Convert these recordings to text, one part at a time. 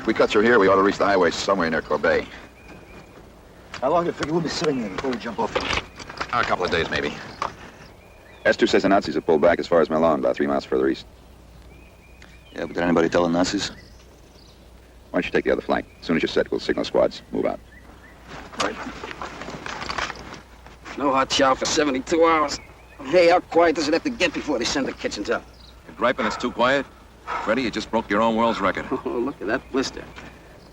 If we cut through here, we ought to reach the highway somewhere near Corbet. How long do you figure we'll be sitting there before we jump off? A couple of days, maybe. S2 says the Nazis have pulled back as far as Milan, about 3 miles further east. Yeah, but did anybody tell the Nazis? Why don't you take the other flank? As soon as you're set, we'll signal squads. Move out. Right. No hot chow for 72 hours. Hey, how quiet does it have to get before they send the kitchens up? You're griping it's too quiet? Freddie, you just broke your own world's record. Oh, look at that blister.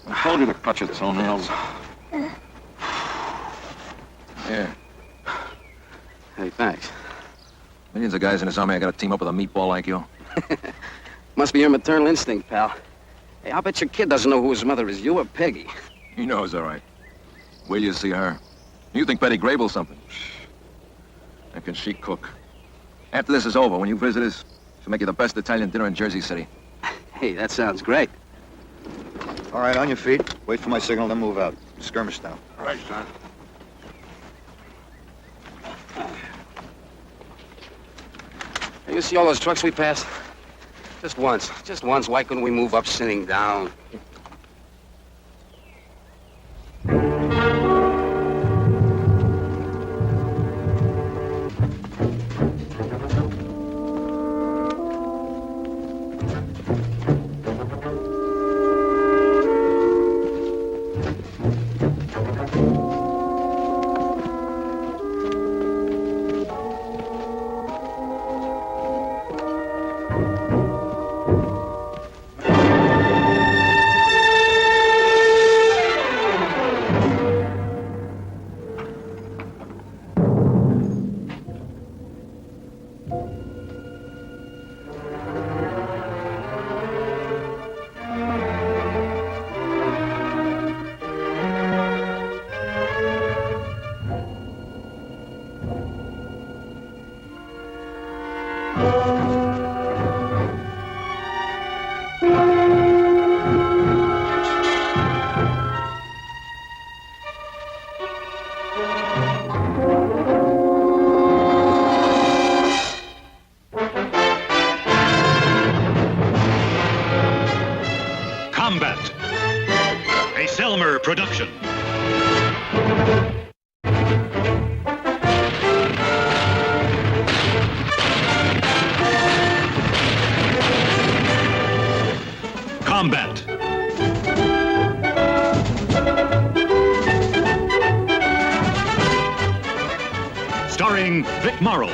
I told you to cut your toenails. Here. Hey, thanks. Millions of guys in this army, I gotta team up with a meatball like you. Must be your maternal instinct, pal. Hey, I'll bet your kid doesn't know who his mother is, you or Peggy. He knows, all right. Will you see her? You think Betty Grable's something? And can she cook? After this is over, when you visit us, she'll make you the best Italian dinner in Jersey City. Hey, that sounds great. All right, on your feet. Wait for my signal, then move out. Skirmish down. All right, son. Hey, you see all those trucks we passed? Just once. Just once. Why couldn't we move up sitting down? Combat, a Selmer production. Combat. Starring Vic Morrow.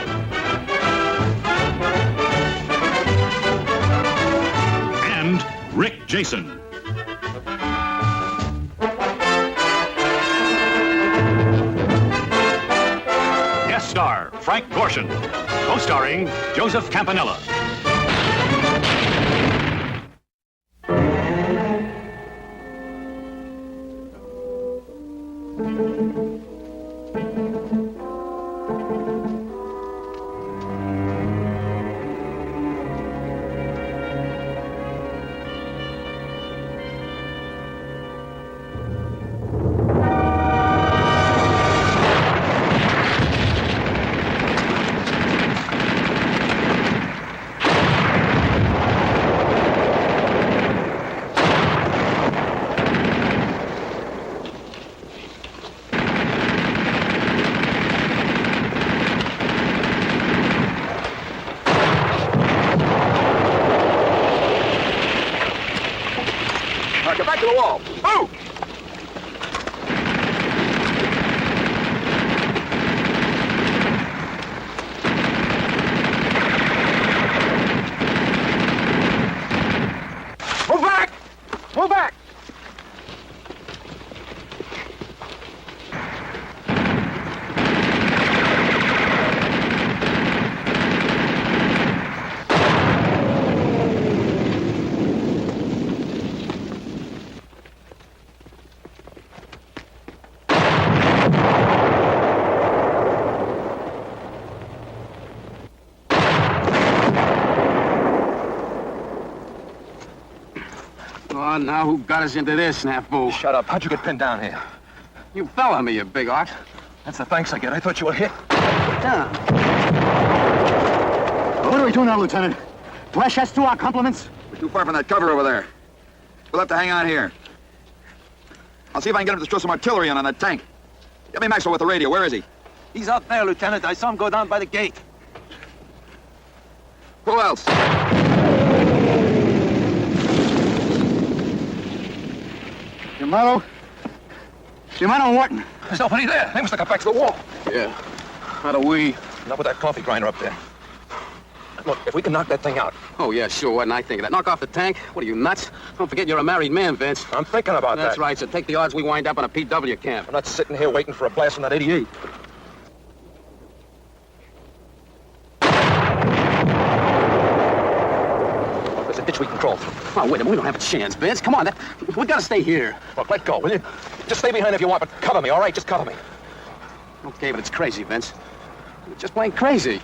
And Rick Jason. Guest star Frank Gorshin. Co-starring Joseph Campanella. Get back to the wall. Move! Move back! Move back! Oh, now who got us into this, snafu? Shut up. How'd you get pinned down here? You fell on me, you big ox. That's the thanks I get. I thought you were hit. Down. What do we do now, Lieutenant? Flash us to our compliments? We're too far from that cover over there. We'll have to hang on here. I'll see if I can get him to throw some artillery on that tank. Get me Maxwell with the radio. Where is he? He's out there, Lieutenant. I saw him go down by the gate. Who else? Yamato? Yamato and Wharton. There's nobody there. They must have got back to the wall. Yeah. How do we... Not with that coffee grinder up there. Look, if we can knock that thing out. Oh, yeah, sure. What didn't I think of that? Knock off the tank? What are you, nuts? Don't forget you're a married man, Vince. I'm thinking about that. That's right. So take the odds we wind up on a PW camp. I'm not sitting here waiting for a blast from that 88. There's a ditch we can crawl through. Oh, wait a minute. We don't have a chance, Vince. Come on. We gotta stay here. Look, let go, will you? Just stay behind if you want, but cover me, all right? Just cover me. Okay, but it's crazy, Vince. It's just plain crazy.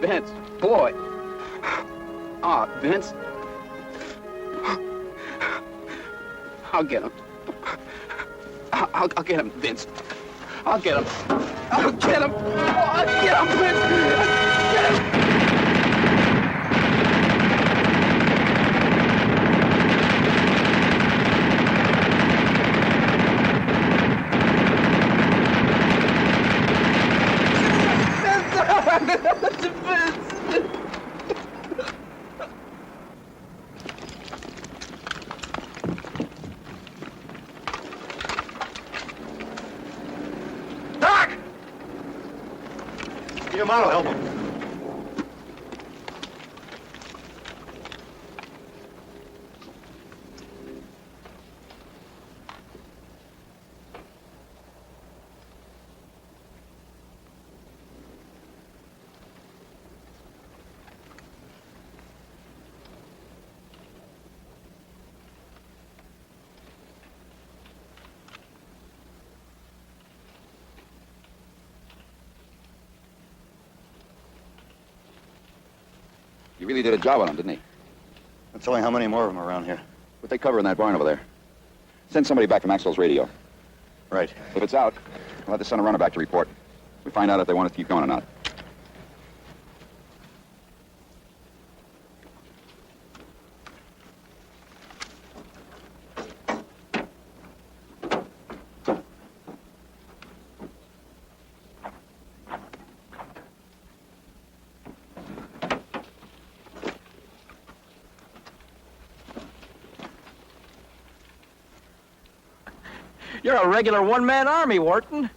Vince, boy. Ah, Vince. I'll get him. I'll get him, Vince. I'll get him. I'll get him. I'll get him, Vince. I'll get him. Yamato, help him. He really did a job on him, didn't he? Don't tell me how many more of them are around here. What they cover in that barn over there. Send somebody back for Maxwell's radio. Right. If it's out, we'll have to send a runner back to report. We find out if they want us to keep going or not. You're a regular one-man army, Wharton.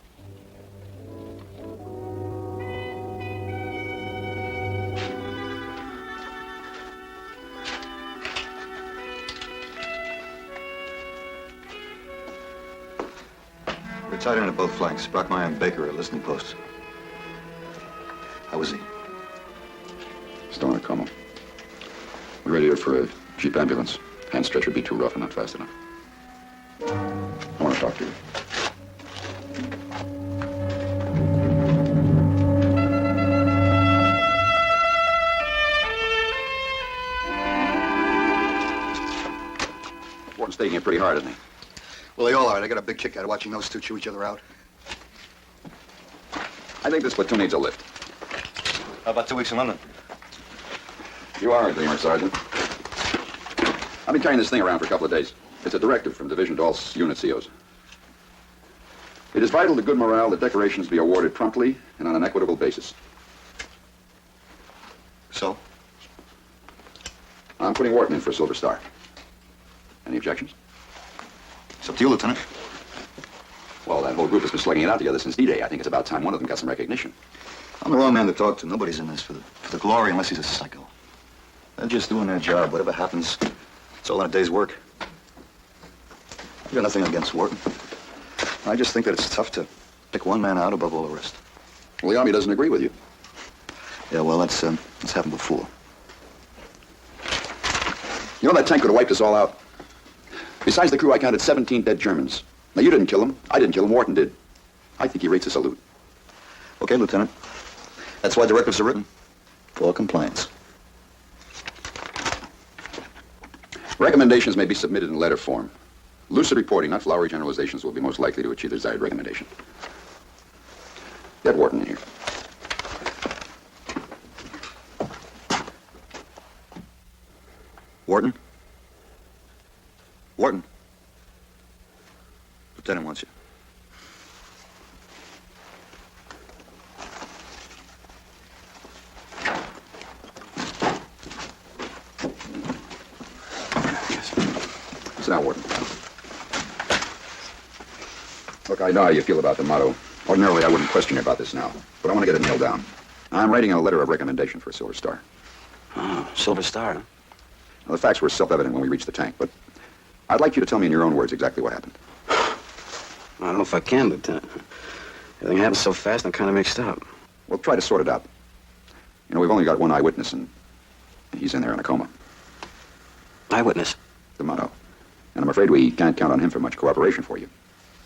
We're tied in at both flanks. Brockmeyer and Baker are at listening posts. How is he? Still in a coma. We're ready here for a jeep ambulance. Hand stretcher would be too rough and not fast enough. I want to talk to you. Wharton's taking it pretty hard, isn't he? Well, they all are. I got a big kick out of watching those two chew each other out. I think this platoon needs a lift. How about 2 weeks in London? You are a dreamer, Sergeant. I've been carrying this thing around for a couple of days. It's a directive from division to all unit COs. It is vital to good morale that decorations be awarded promptly and on an equitable basis. So? I'm putting Wharton in for a Silver Star. Any objections? It's up to you, Lieutenant. Well, that whole group has been slugging it out together since D-Day. I think it's about time one of them got some recognition. I'm the wrong man to talk to. Nobody's in this for the glory unless he's a psycho. They're just doing their job. Whatever happens, it's all in a day's work. I've got nothing against Wharton. I just think that it's tough to pick one man out above all the rest. Well, the Army doesn't agree with you. Yeah, well, that's happened before. You know, that tank could have wiped us all out. Besides the crew, I counted 17 dead Germans. Now, you didn't kill them. I didn't kill them. Wharton did. I think he rates a salute. Okay, Lieutenant. That's why directives are written. For compliance. Recommendations may be submitted in letter form. Lucid reporting, not flowery generalizations, will be most likely to achieve the desired recommendation. Get Wharton in here. Wharton? Wharton? Lieutenant wants you. Sit down, Wharton. Look, I know how you feel about the motto. Ordinarily, I wouldn't question you about this now, but I want to get it nailed down. I'm writing a letter of recommendation for a Silver Star. Oh, Silver Star, huh? Now, the facts were self-evident when we reached the tank, but I'd like you to tell me in your own words exactly what happened. I don't know if I can, Lieutenant. Everything happened so fast, I'm kind of mixed up. Well, try to sort it out. You know, we've only got one eyewitness, and he's in there in a coma. Eyewitness? The motto. And I'm afraid we can't count on him for much cooperation for you.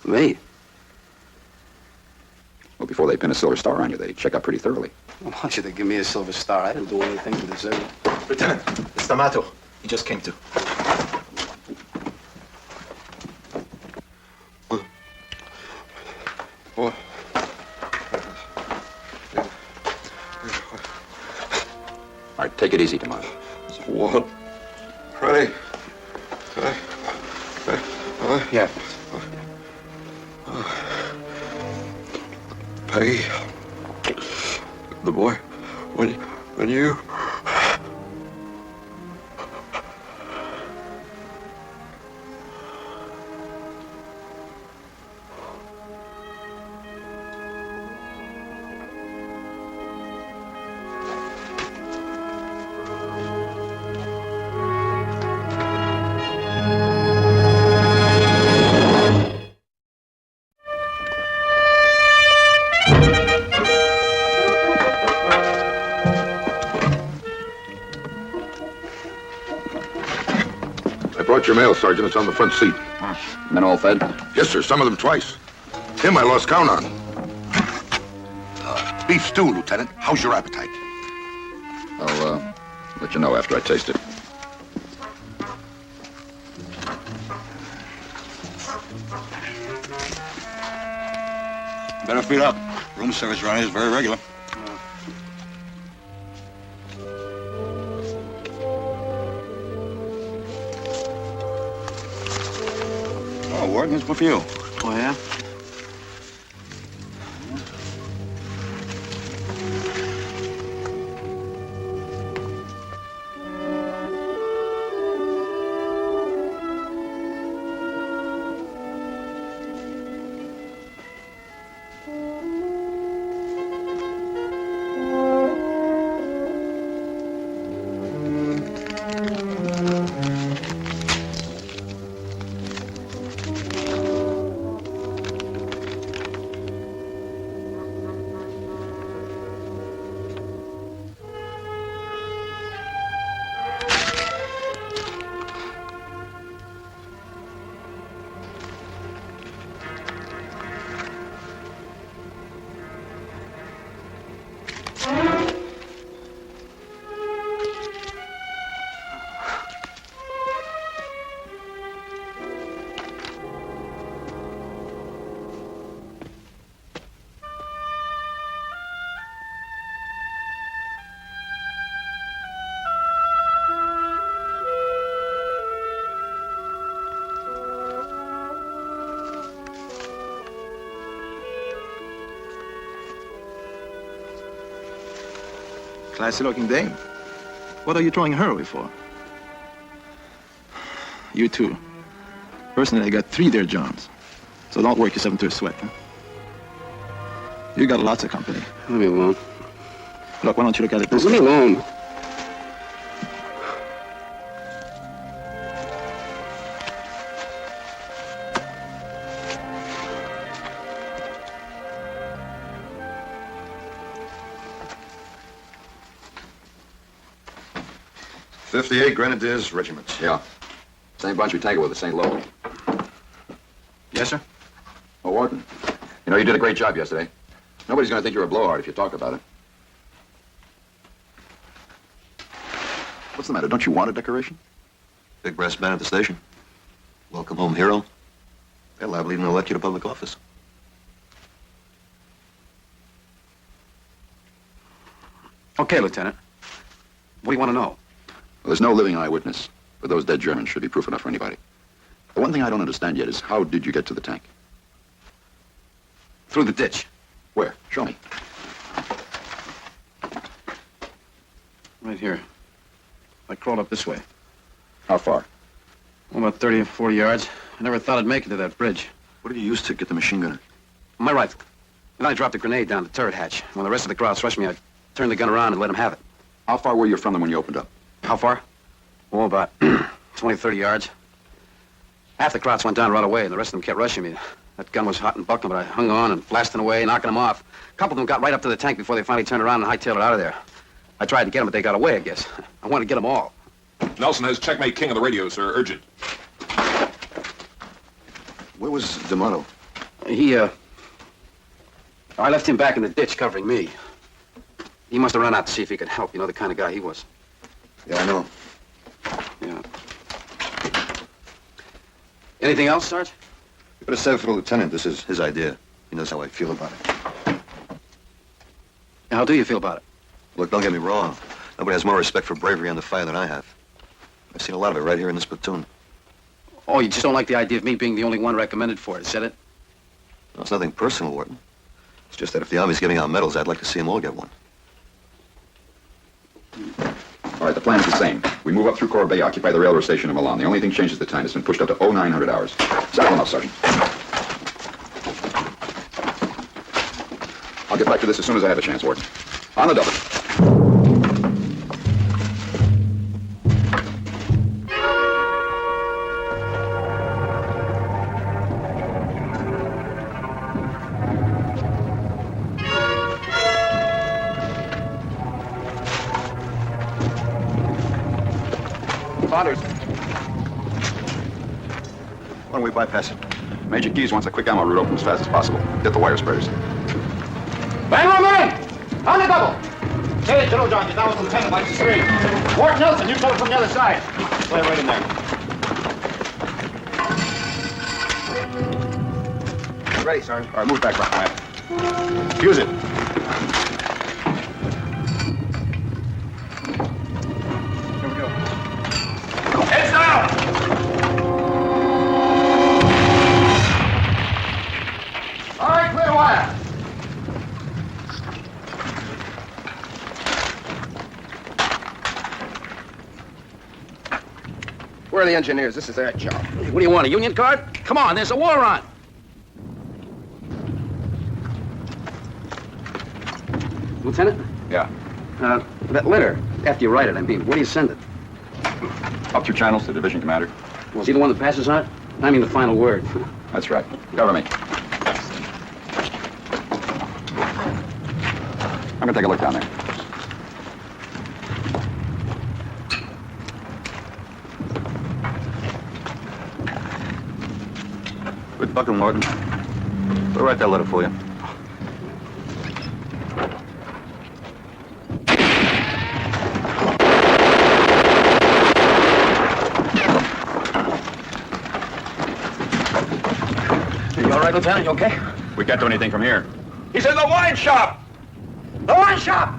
Me? Well, before they pin a Silver Star on you, they check up pretty thoroughly. Well, why don't you give me a Silver Star? I didn't do anything to deserve it. Lieutenant, it's D'Amato. He just came to. What? All right, take it easy, D'Amato. What? Ready? Yeah. Peggy, the boy, when you... Brought your mail, Sergeant. It's on the front seat. Men all fed? Yes, sir. Some of them twice. Him I lost count on. Beef stew, Lieutenant. How's your appetite? I'll let you know after I taste it. Better feed up. Room service around here is very regular. Oh, Wharton, it's one for you. Oh, yeah? Classy-looking dame. What are you throwing her away for? You too. Personally, I got 3 there, Johns. So don't work yourself into a sweat, huh? You got lots of company. Leave me alone. Look, why don't you look at it this Leave me way? alone. '58 Grenadiers Regiment. Yeah. Same bunch we tangled with at St. Lo. Yes, sir? Oh, Warden. You know, you did a great job yesterday. Nobody's going to think you're a blowhard if you talk about it. What's the matter? Don't you want a decoration? Big brass band at the station. Welcome home hero. They're liable even to elect you to public office. Okay, Lieutenant. What do you want to know? Well, there's no living eyewitness, but those dead Germans should be proof enough for anybody. The one thing I don't understand yet is how did you get to the tank? Through the ditch. Where? Show me. Right here. I crawled up this way. How far? About 30 or 40 yards. I never thought I'd make it to that bridge. What did you use to get the machine gunner? My rifle. And I dropped a grenade down the turret hatch. When the rest of the crowd rushed me, I turned the gun around and let them have it. How far were you from them when you opened up? How far? Oh, about 20, 30 yards. Half the crowds went down right away, and the rest of them kept rushing me. That gun was hot and buckling, but I hung on and blasting away, knocking them off. A couple of them got right up to the tank before they finally turned around and hightailed it out of there. I tried to get them, but they got away, I guess. I wanted to get them all. Nelson has checkmate king on the radio, sir. Urgent. Where was D'Amato? I left him back in the ditch covering me. He must have run out to see if he could help. You know the kind of guy he was. Yeah, I know. Yeah. Anything else, Sarge? You better say for the lieutenant this is his idea. He knows how I feel about it. How do you feel about it? Look, don't get me wrong. Nobody has more respect for bravery under fire than I have. I've seen a lot of it right here in this platoon. Oh, you just don't like the idea of me being the only one recommended for it, is that it? No, it's nothing personal, Wharton. It's just that if the Army's giving out medals, I'd like to see them all get one. All right, the plan's the same. We move up through Corbeil, occupy the railroad station in Milan. The only thing changes the time. It's been pushed up to 0900 hours. Saddle them up, Sergeant. I'll get back to this as soon as I have a chance, Warden. On the double. Saunders. Why don't we bypass it? Major Keyes wants a quick ammo route open as fast as possible. Get the wire spreaders. Bang on in! On the double! Say it, General John, you're down with Lieutenant by the street. Ward Nelson, you come from the other side. Play right in there. Ready, Sergeant. All right, move back right. Fuse it. Here we go. Heads down! All right, clear wire. Where are the engineers? This is their job. What do you want, a union card? Come on, there's a war on. Lieutenant? Yeah. That letter, after you write it, I mean, where do you send it? Up through channels to Division Commander. Was he the one that passes on it? I mean the final word. That's right. Cover me. I'm gonna take a look down there. Good bucking, Morton. We'll write that letter for you. You all right, Lieutenant? You okay? We can't do anything from here. He's in the wine shop! The wine shop!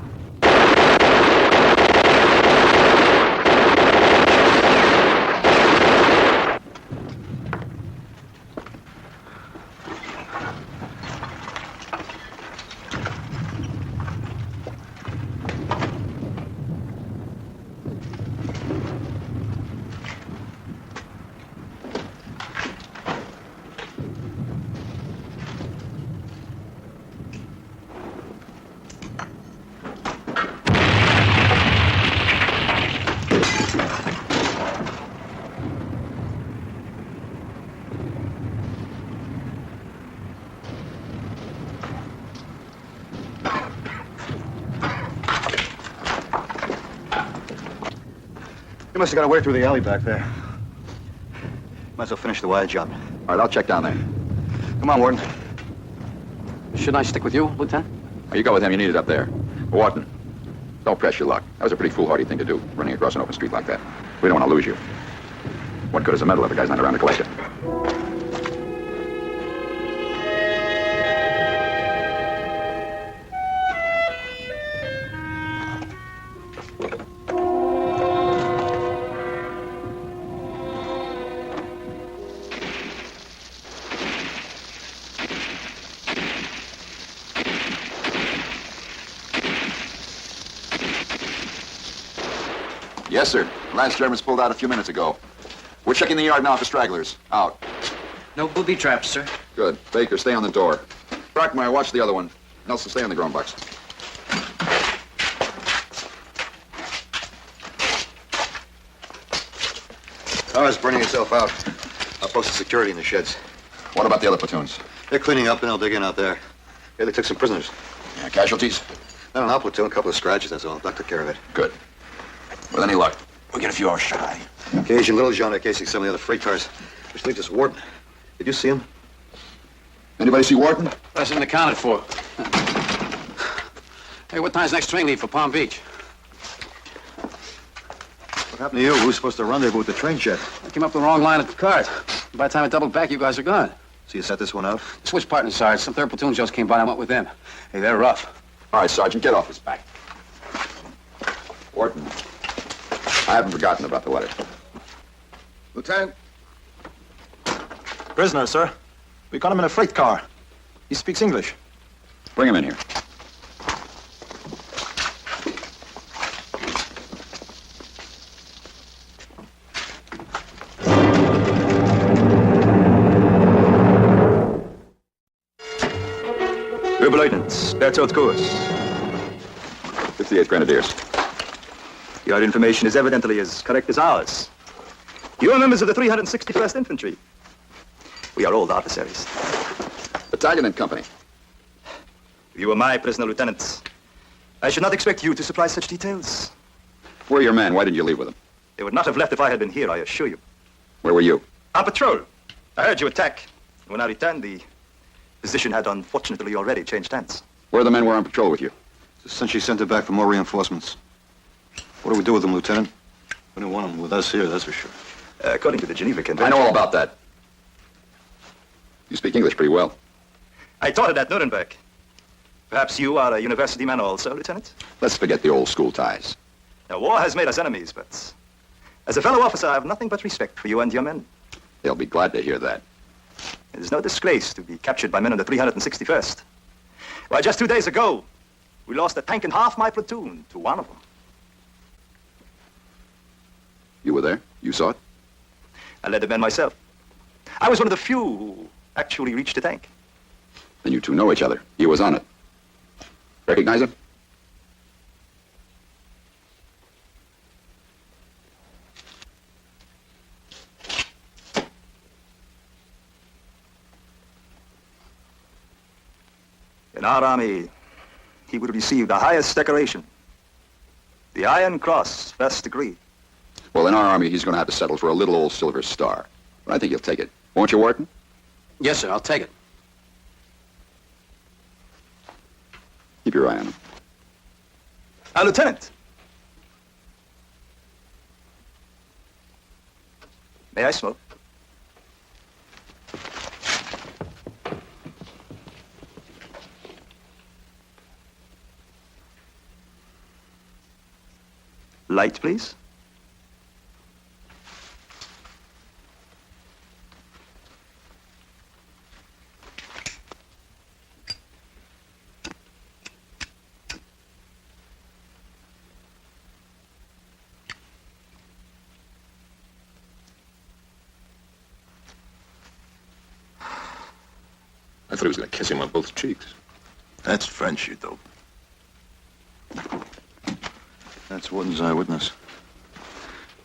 You must have got away through the alley back there. Might as well finish the wire job. All right, I'll check down there. Come on, Warden. Shouldn't I stick with you, Lieutenant? Oh, you go with him. You need it up there. Wharton, don't press your luck. That was a pretty foolhardy thing to do, running across an open street like that. We don't want to lose you. What good is a medal if a guy's not around to collect it? Yes, sir. Last Germans pulled out a few minutes ago. We're checking the yard now for stragglers. Out. No booby traps, sir. Good. Baker, stay on the door. Brockmeyer, watch the other one. Nelson, stay on the grown box. Car's burning itself out. I'll post the security in the sheds. What about the other platoons? They're cleaning up, and they'll dig in out there. Yeah, they took some prisoners. Yeah, casualties? Not an our platoon, a couple of scratches, that's all. Doc took care of it. Good. With any luck, we'll get a few hours shot. Cage and Little John are casing some of the other freight cars. Which leaves us Warden. Did you see him? Anybody see Wharton? That's been accounted for. Hey, what time's next train leave for Palm Beach? What happened to you? We were supposed to rendezvous with the train shed. I came up the wrong line at the cars. By the time I doubled back, you guys are gone. So you set this one out? Switch partners, Sarge. Some third platoon just came by and I went with them. Hey, they're rough. All right, Sergeant, get off his back. Wharton, I haven't forgotten about the letter. Lieutenant, Prisoner, sir. We got him in a freight car. He speaks English. Bring him in here. Oberleutnant, Berthold Kurs. 58th Grenadiers. Your information is evidently as correct as ours. You are members of the 361st Infantry. We are old officers. Battalion and company. You are my prisoner, Lieutenant. I should not expect you to supply such details. Where are your men? Why didn't you leave with them? They would not have left if I had been here, I assure you. Where were you? On patrol. I heard you attack. When I returned, the position had unfortunately already changed hands. Where the men were on patrol with you? Since she sent it back for more reinforcements. What do we do with them, Lieutenant? We don't want them with us here, that's for sure. According to the Geneva Convention... I know all about that. You speak English pretty well. I taught it at Nuremberg. Perhaps you are a university man also, Lieutenant? Let's forget the old school ties. Now, war has made us enemies, but as a fellow officer, I have nothing but respect for you and your men. They'll be glad to hear that. It is no disgrace to be captured by men of the 361st. Why, just 2 days ago, we lost a tank and half my platoon to one of them. You were there? You saw it? I led the men myself. I was one of the few who actually reached the tank. Then you two know each other. He was on it. Recognize him? In our army, he would receive the highest decoration, the Iron Cross, first degree. Well, in our army, he's going to have to settle for a little old silver star. But I think he'll take it. Won't you, Wharton? Yes, sir. I'll take it. Keep your eye on him. Lieutenant. May I smoke? Light, please. I thought he was going to kiss him on both cheeks. That's French, you dope. That's Warden's eyewitness.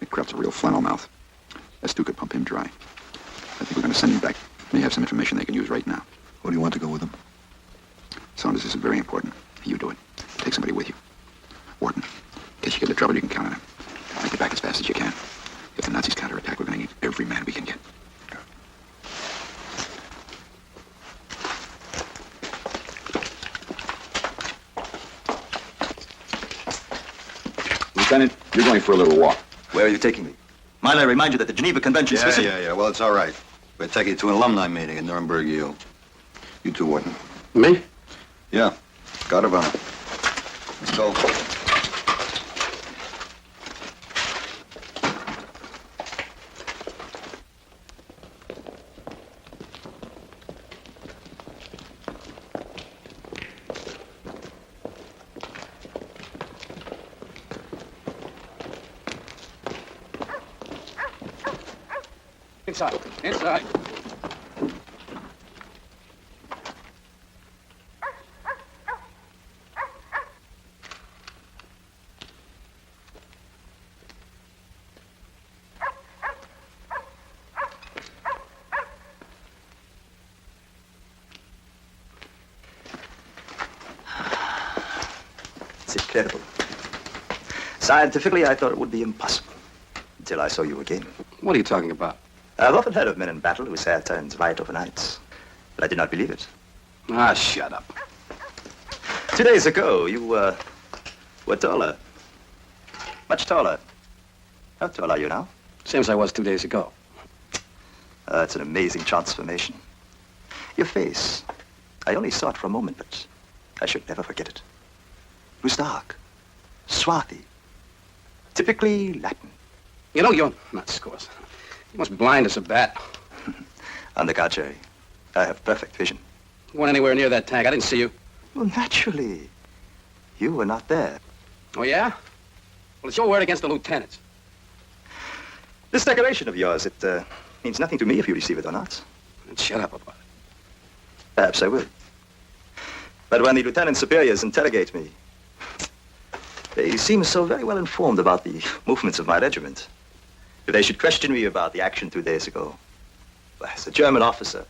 McCraft's a real flannel mouth. S2 could pump him dry. I think we're going to send him back. They have some information they can use right now. What do you want to go with him? Saunders, this is very important. You do it. Take somebody with you. Wharton, in case you get into trouble, you can count on him. Now get back as fast as you can. If the Nazis counterattack, we're going to need every man we can get. Lieutenant, you're going for a little walk. Where are you taking me? Mind I remind you that the Geneva Convention specific... Yeah. Well, it's all right. We're taking you to an alumni meeting in Nuremberg, Yale. You too, Warden. Me? Yeah. Guard of honor. Let's go. Inside. Inside. It's incredible. Scientifically, I thought it would be impossible. Until I saw you again. What are you talking about? I've often heard of men in battle whose hair turns white overnight. But I did not believe it. Ah, shut up. 2 days ago, you were taller. Much taller. How tall are you now? Same as I was 2 days ago. It's an amazing transformation. Your face. I only saw it for a moment, but I should never forget it. It was dark. Swarthy. Typically Latin. You know, you're not scores. You must blind as a bat. On the contrary, I have perfect vision. You weren't anywhere near that tank. I didn't see you. Well, naturally. You were not there. Oh, yeah? Well, it's your word against the lieutenant's. This decoration of yours, it means nothing to me if you receive it or not. And shut up about it. Perhaps I will. But when the lieutenant superiors interrogate me, they seem so very well informed about the movements of my regiment. If they should question me about the action 2 days ago, well, as a German officer,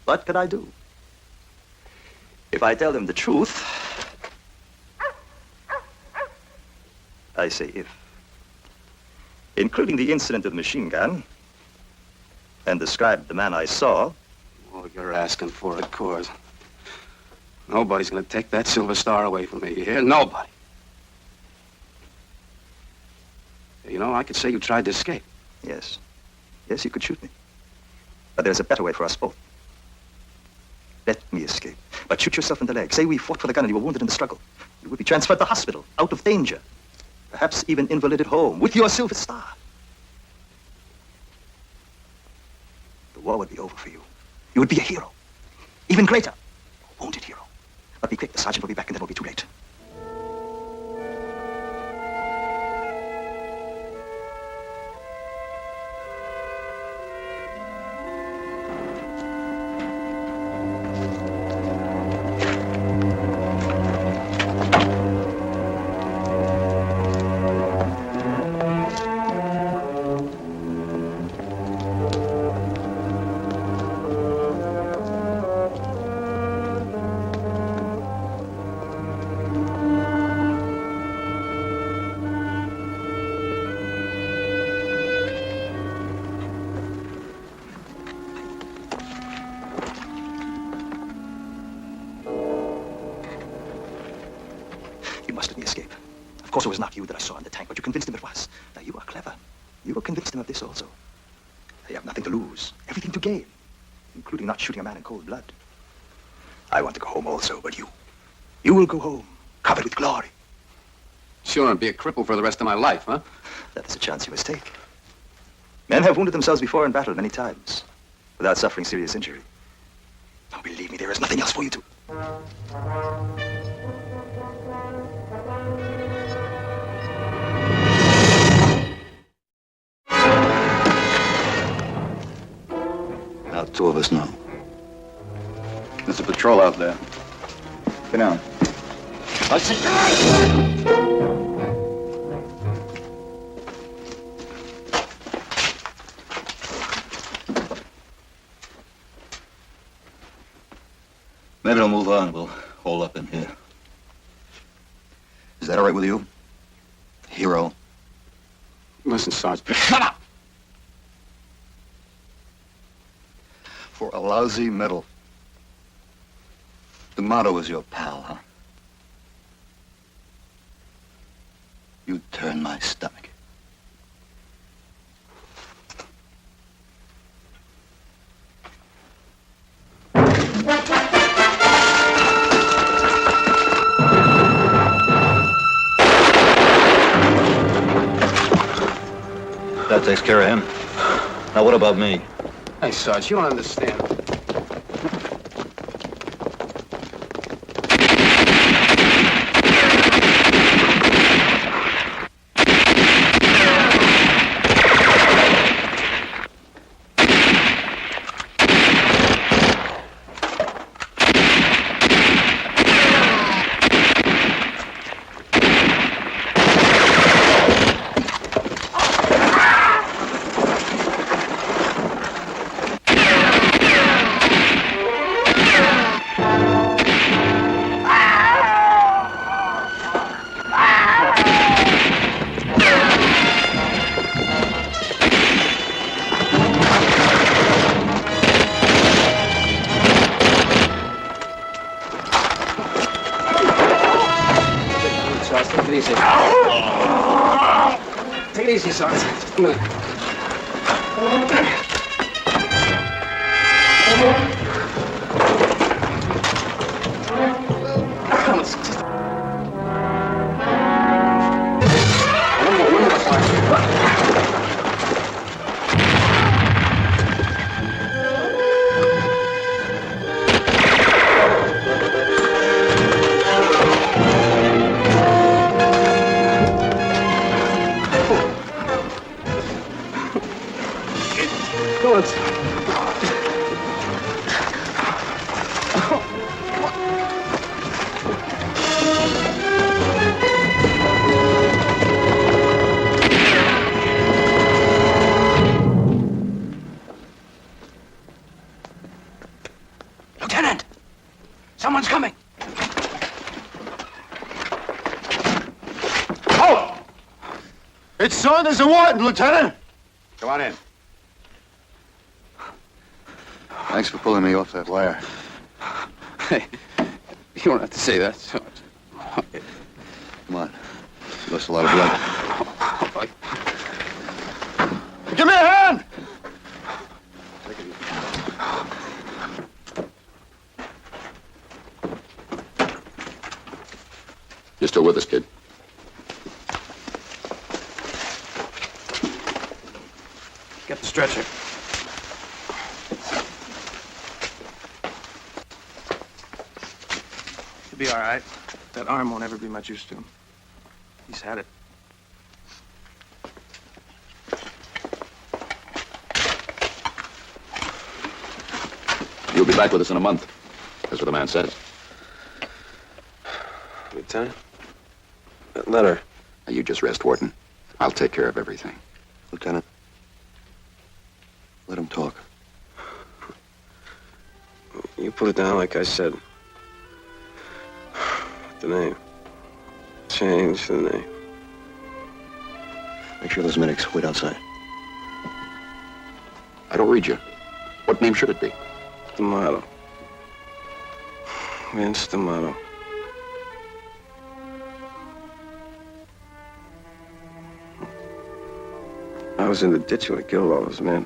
what could I do? If I tell them the truth, I say if, including the incident of the machine gun, and describe the man I saw. Oh, you're asking for it, Coors. Nobody's going to take that silver star away from me, you hear? Nobody. You know, I could say you tried to escape. Yes. Yes, you could shoot me. But there's a better way for us both. Let me escape. But shoot yourself in the leg. Say we fought for the gun and you were wounded in the struggle. You would be transferred to hospital, out of danger. Perhaps even invalided home, with your silver star. The war would be over for you. You would be a hero. Even greater. A wounded hero. But be quick, the sergeant will be back and then it will be too late. Of course, it was not you that I saw in the tank, but you convinced him it was. Now, you are clever. You will convince him of this also. They have nothing to lose, everything to gain, including not shooting a man in cold blood. I want to go home also, but you will go home, covered with glory. Sure, and be a cripple for the rest of my life, huh? That is a chance you must take. Men have wounded themselves before in battle many times, without suffering serious injury. Now, believe me, there is nothing else for you to... Now, two of us know. There's a patrol out there. Get down. I see. Maybe we'll move on. We'll hole up in here. Is that all right with you? Hero? Listen, Sarge. Shut up! For a lousy medal. The motto is your pal, huh? You turn my stomach. That takes care of him. Now, what about me? Hey, Sarge, you don't understand. Take it easy. Take it easy, Sarge. Just a minute. Come on, just... One more, Sarge. Lieutenant! Someone's coming! Oh! It's s01, Lieutenant! Come on in. Thanks for pulling me off that wire. Hey, you don't have to say that, Sarge. Come on. You lost a lot of blood. Give me a hand! You're still with us, kid. Get the stretcher. He'll be all right. That arm won't ever be much use to him. He's had it. You'll be back with us in a month. That's what the man says. Lieutenant? That letter. Now, you just rest, Wharton. I'll take care of everything. Lieutenant, let him talk. You put it down like I said. The name. Change the name. Make sure those medics wait outside. I don't read you. What name should it be? The motto. Vince the motto. I was in the ditch when I killed all those men.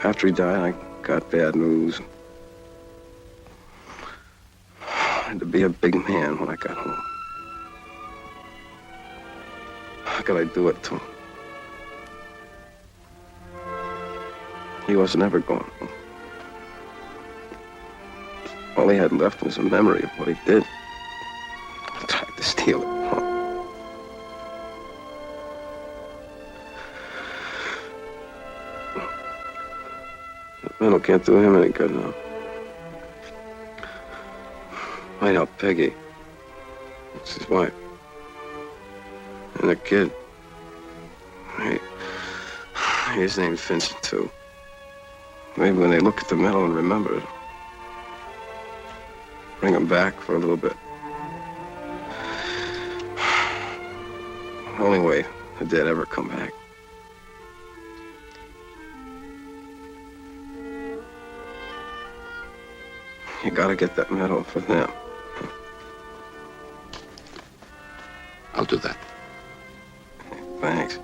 After he died, I got bad news. I had to be a big man when I got home. How could I do it to him? He wasn't ever going home. All he had left was a memory of what he did. I tried to steal it. Metal can't do him any good now. I helped Peggy. It's his wife. And a kid. His name's Vincent, too. Maybe when they look at the medal and remember it, bring him back for a little bit. Only way the dead ever come back. You gotta get that medal for them. I'll do that. Thanks.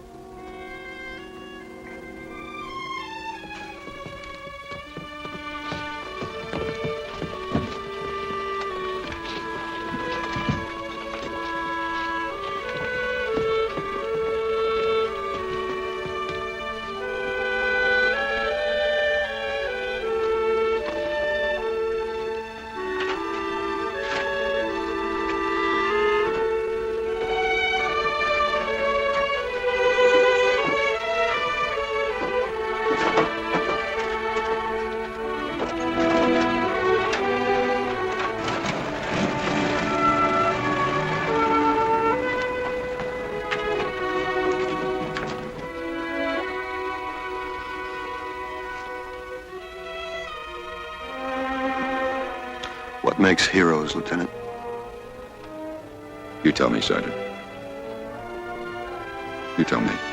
What makes heroes, Lieutenant? You tell me, Sergeant. You tell me.